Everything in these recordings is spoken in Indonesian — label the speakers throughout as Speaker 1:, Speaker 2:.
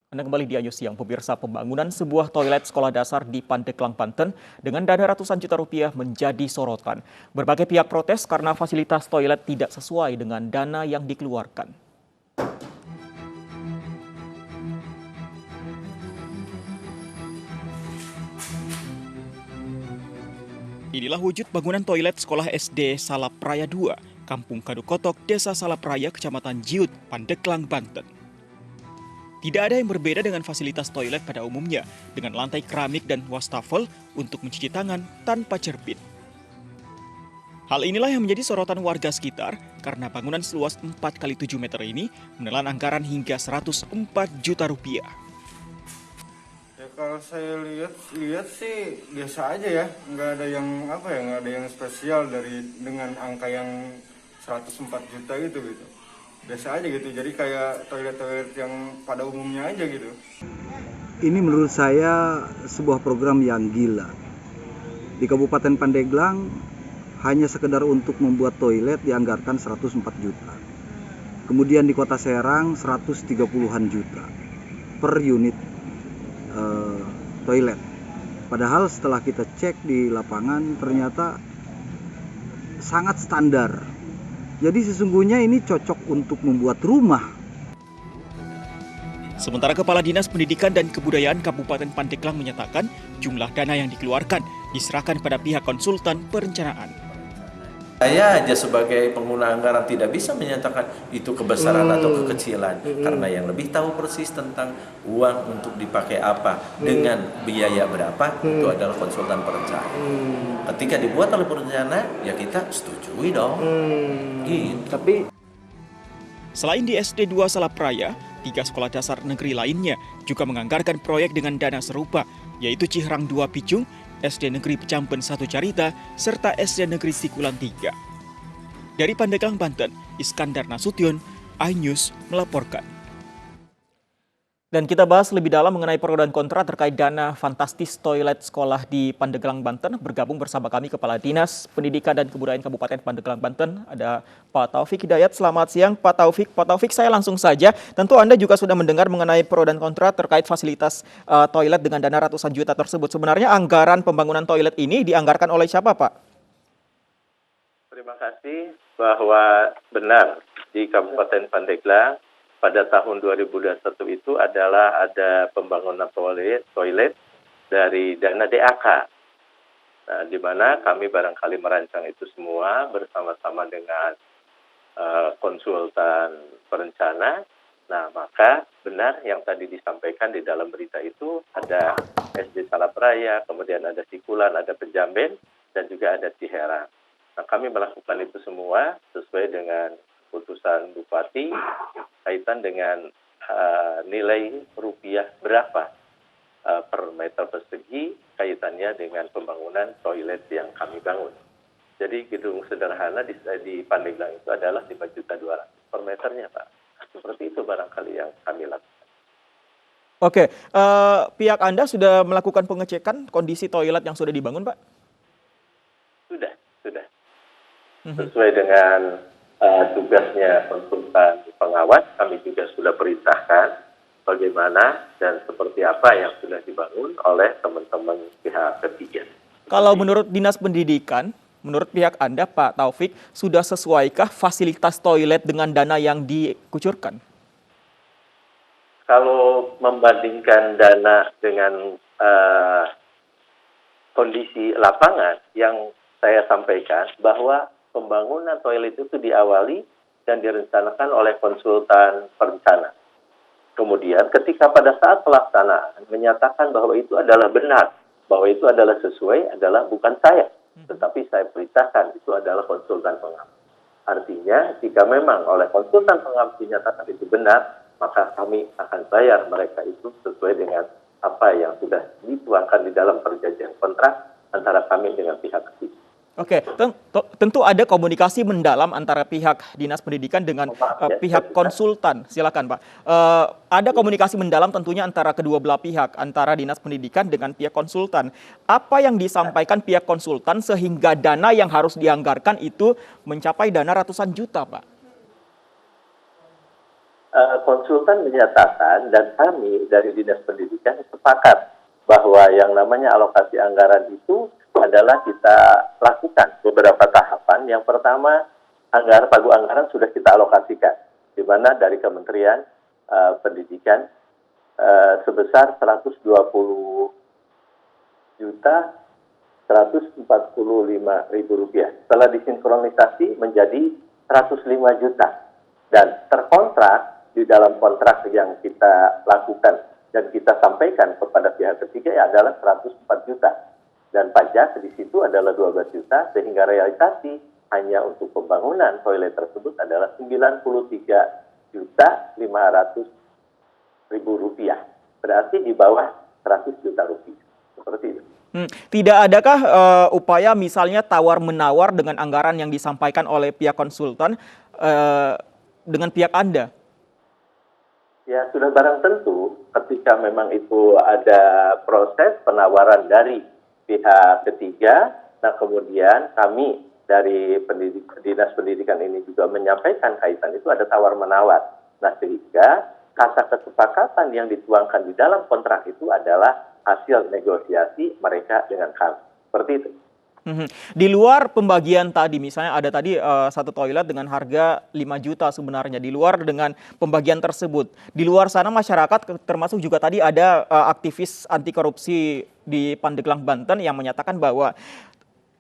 Speaker 1: Anda kembali di Ayu Siang, pemirsa. Pembangunan sebuah toilet sekolah dasar di Pandeglang, Banten dengan dana ratusan juta rupiah menjadi sorotan. Berbagai pihak protes karena fasilitas toilet tidak sesuai dengan dana yang dikeluarkan. Inilah wujud bangunan toilet sekolah SD Salapraya 2, Kampung Kadukotok, Desa Salapraya, Kecamatan Jiut, Pandeglang, Banten. Tidak ada yang berbeda dengan fasilitas toilet pada umumnya, dengan lantai keramik dan wastafel untuk mencuci tangan tanpa cermin. Hal inilah yang menjadi sorotan warga sekitar karena bangunan seluas 4x7 meter ini menelan anggaran hingga 104 juta rupiah.
Speaker 2: Ya kalau saya lihat sih biasa aja ya, nggak ada yang spesial dengan angka yang 104 juta gitu. Biasa aja gitu, jadi kayak toilet-toilet yang pada umumnya aja gitu.
Speaker 3: Ini menurut saya sebuah program yang gila. Di Kabupaten Pandeglang hanya sekedar untuk membuat toilet dianggarkan 104 juta. Kemudian di Kota Serang 130-an juta per unit toilet. Padahal setelah kita cek di lapangan ternyata sangat standar. Jadi sesungguhnya ini cocok untuk membuat rumah.
Speaker 1: Sementara Kepala Dinas Pendidikan dan Kebudayaan Kabupaten Pandeglang menyatakan jumlah dana yang dikeluarkan diserahkan pada pihak konsultan perencanaan.
Speaker 4: Saya aja sebagai pengguna anggaran tidak bisa menyatakan itu kebesaran atau kekecilan, karena yang lebih tahu persis tentang uang untuk dipakai apa dengan biaya berapa itu adalah konsultan perencana. Ketika dibuat oleh perencana ya kita setujui dong. Gitu.
Speaker 1: Selain di SD 2 Salapraya, 3 sekolah dasar negeri lainnya juga menganggarkan proyek dengan dana serupa, yaitu Ciherang 2 Picung, SD Negeri Pecampen 1 Carita, serta SD Negeri Sikulan 3. Dari Pandeglang, Banten, Iskandar Nasution, iNews melaporkan. Dan kita bahas lebih dalam mengenai pro dan kontra terkait dana fantastis toilet sekolah di Pandeglang, Banten. Bergabung bersama kami Kepala Dinas Pendidikan dan Kebudayaan Kabupaten Pandeglang, Banten, ada Pak Taufik Hidayat. Selamat siang Pak Taufik. Pak Taufik, saya langsung saja. Tentu Anda juga sudah mendengar mengenai pro dan kontra terkait fasilitas toilet dengan dana ratusan juta tersebut. Sebenarnya anggaran pembangunan toilet ini dianggarkan oleh siapa, Pak?
Speaker 4: Terima kasih bahwa benar di Kabupaten Pandeglang pada tahun 2021 itu ada pembangunan toilet dari dana DAK. Nah, di mana kami barangkali merancang itu semua bersama-sama dengan konsultan perencana. Nah, maka benar yang tadi disampaikan di dalam berita itu ada SD Salapraya, kemudian ada Sikulan, ada Pejamben, dan juga ada Ciherang. Nah, kami melakukan itu semua sesuai dengan putusan Bupati kaitan dengan nilai rupiah berapa per meter persegi kaitannya dengan pembangunan toilet yang kami bangun. Jadi gedung sederhana di Pandeglang itu adalah 5.200.000 per meternya, Pak. Seperti itu barangkali yang kami lakukan.
Speaker 1: Oke, pihak Anda sudah melakukan pengecekan kondisi toilet yang sudah dibangun, Pak?
Speaker 4: Sudah. Sesuai dengan tugasnya konsultan pengawas, kami juga sudah perintahkan bagaimana dan seperti apa yang sudah dibangun oleh teman-teman pihak ketiga.
Speaker 1: Kalau menurut Dinas Pendidikan, menurut pihak Anda, Pak Taufik, sudah sesuaikah fasilitas toilet dengan dana yang dikucurkan?
Speaker 4: Kalau membandingkan dana dengan kondisi lapangan yang saya sampaikan bahwa pembangunan toilet itu diawali dan direncanakan oleh konsultan perencana. Kemudian ketika pada saat pelaksanaan menyatakan bahwa itu adalah benar, bahwa itu adalah sesuai, adalah bukan saya. Tetapi saya perintahkan itu adalah konsultan pengawas. Artinya jika memang oleh konsultan pengawas dinyatakan itu benar, maka kami akan bayar mereka itu sesuai dengan apa yang sudah dituangkan di dalam perjanjian kontrak antara kami dengan pihak ketiga.
Speaker 1: Oke, tentu ada komunikasi mendalam antara pihak Dinas Pendidikan dengan pihak konsultan. Silakan, Pak. Ada komunikasi mendalam tentunya antara kedua belah pihak, antara Dinas Pendidikan dengan pihak konsultan. Apa yang disampaikan pihak konsultan sehingga dana yang harus dianggarkan itu mencapai dana ratusan juta, Pak?
Speaker 4: konsultan menyatakan dan kami dari Dinas Pendidikan sepakat bahwa yang namanya alokasi anggaran itu adalah kita lakukan beberapa tahapan. Yang pertama, pagu anggaran sudah kita alokasikan, di mana dari Kementerian Pendidikan sebesar 120.145.000 rupiah. Setelah disinkronisasi menjadi 105 juta dan terkontrak di dalam kontrak yang kita lakukan dan kita sampaikan kepada pihak ketiga adalah 104 juta dan pajak di situ adalah 12 juta sehingga realisasi hanya untuk pembangunan toilet tersebut adalah 93.500.000 rupiah, berarti di bawah 100 juta rupiah, seperti itu.
Speaker 1: Tidak adakah upaya misalnya tawar-menawar dengan anggaran yang disampaikan oleh pihak konsultan dengan pihak Anda?
Speaker 4: Ya, sudah barang tentu ketika memang itu ada proses penawaran dari pihak ketiga, nah kemudian kami dari Dinas Pendidikan ini juga menyampaikan kaitan itu ada tawar-menawar. Nah, sehingga kata kesepakatan yang dituangkan di dalam kontrak itu adalah hasil negosiasi mereka dengan kami. Seperti itu.
Speaker 1: Di luar pembagian tadi, misalnya ada tadi satu toilet dengan harga 5 juta sebenarnya, di luar dengan pembagian tersebut. Di luar sana masyarakat termasuk juga tadi ada aktivis anti korupsi di Pandeglang, Banten yang menyatakan bahwa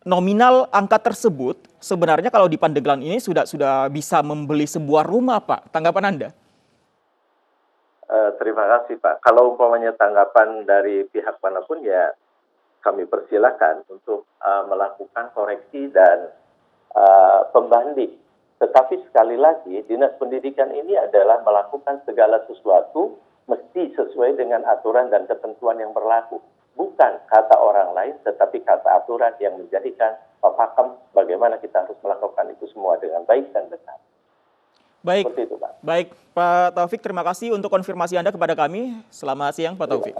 Speaker 1: nominal angka tersebut sebenarnya kalau di Pandeglang ini sudah bisa membeli sebuah rumah, Pak. Tanggapan Anda?
Speaker 4: Terima kasih, Pak. Kalau umpamanya tanggapan dari pihak manapun ya kami persilakan untuk melakukan koreksi dan pembanding. Tetapi sekali lagi, Dinas Pendidikan ini adalah melakukan segala sesuatu mesti sesuai dengan aturan dan ketentuan yang berlaku. Bukan kata orang lain, tetapi kata aturan yang menjadikan pakem bagaimana kita harus melakukan itu semua dengan baik dan benar.
Speaker 1: Baik,
Speaker 4: seperti itu, Pak.
Speaker 1: Baik, Pak Taufik, terima kasih untuk konfirmasi Anda kepada kami. Selamat siang, Pak Taufik.